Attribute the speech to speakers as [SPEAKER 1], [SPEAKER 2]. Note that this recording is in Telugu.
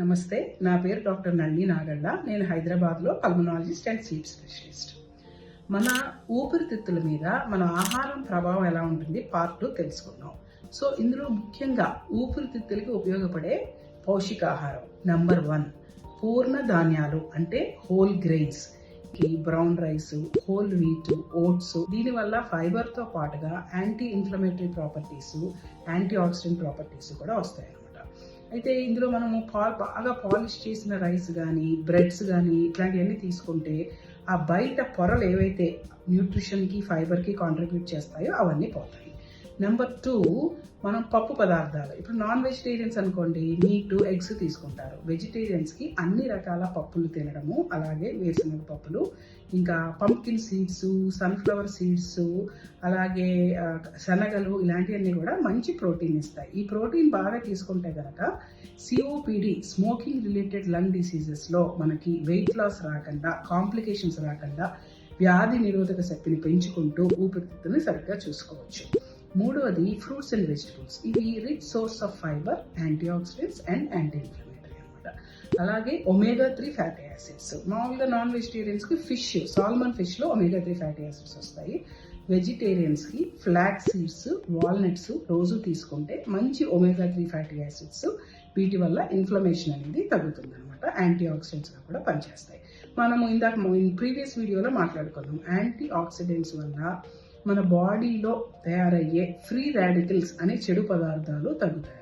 [SPEAKER 1] నమస్తే, నా పేరు డాక్టర్ నళిని నాగళ్ళ. నేను హైదరాబాద్లో పల్మనాలజిస్ట్ అండ్ స్లీప్ స్పెషలిస్ట్. మన ఊపిరితిత్తుల మీద మన ఆహారం ప్రభావం ఎలా ఉంటుంది పార్ట్ 2 తెలుసుకుందాం. సో ఇందులో ముఖ్యంగా ఊపిరితిత్తులకి ఉపయోగపడే పౌష్టికాహారం నంబర్ 1 పూర్ణ ధాన్యాలు అంటే whole grains, brown rice, whole wheat, oats. దీనివల్ల ఫైబర్తో పాటుగా anti inflammatory properties, antioxidant properties కూడా వస్తాయి అన్నమాట. అయితే ఇందులో మనము బాగా పాలిష్ చేసిన రైస్ కానీ బ్రెడ్స్ కానీ ఇట్లాంటివన్నీ తీసుకుంటే ఆ బయట పొరలు ఏవైతే న్యూట్రిషన్కి ఫైబర్కి కాంట్రిబ్యూట్ చేస్తాయో అవన్నీ పోతాయి. నెంబర్ 2 మనం పప్పు పదార్థాలు. ఇప్పుడు నాన్ వెజిటేరియన్స్ అనుకోండి, మీట్, ఎగ్స్ తీసుకుంటారు. వెజిటేరియన్స్కి అన్ని రకాల పప్పులు తినడము, అలాగే వేరుశనగ పప్పులు, ఇంకా పంప్కిన్ సీడ్స్, సన్ఫ్లవర్ సీడ్స్, అలాగే శనగలు, ఇలాంటివన్నీ కూడా మంచి ప్రోటీన్ ఇస్తాయి. ఈ ప్రోటీన్ బాగా తీసుకుంటే కనుక సిఓపిడి, స్మోకింగ్ రిలేటెడ్ లంగ్ డిసీజెస్లో మనకి వెయిట్ లాస్ రాకుండా, కాంప్లికేషన్స్ రాకుండా వ్యాధి నిరోధక శక్తిని పెంచుకుంటూ ఊపిరితిత్తుని సరిగ్గా చూసుకోవచ్చు. మూడవది ఫ్రూట్స్ అండ్ వెజిటబుల్స్. ఇవి rich source of fibre, antioxidants and anti inflammatory అనమాట. అలాగే ఒమేగా 3 ఫ్యాటీ యాసిడ్స్. మామూలుగా నాన్ వెజిటేరియన్స్కి ఫిష్, సాల్మన్ ఫిష్లో ఒమేగా 3 ఫ్యాటీ యాసిడ్స్ వస్తాయి. వెజిటేరియన్స్కి ఫ్లాక్స్ సీడ్స్, వాల్నట్స్ రోజు తీసుకుంటే మంచి ఒమేగా 3 ఫ్యాటీ యాసిడ్స్. వీటి వల్ల ఇన్ఫ్లమేషన్ అనేది తగ్గుతుంది అనమాట. యాంటీ ఆక్సిడెంట్స్గా కూడా పనిచేస్తాయి. మనము ఇందాక ప్రీవియస్ వీడియోలో మాట్లాడుకున్నాం, యాంటీ ఆక్సిడెంట్స్ వల్ల మన బాడీలో తయారయ్యే ఫ్రీ రాడికల్స్ అనే చెడు పదార్థాలు తగ్గుతాయి.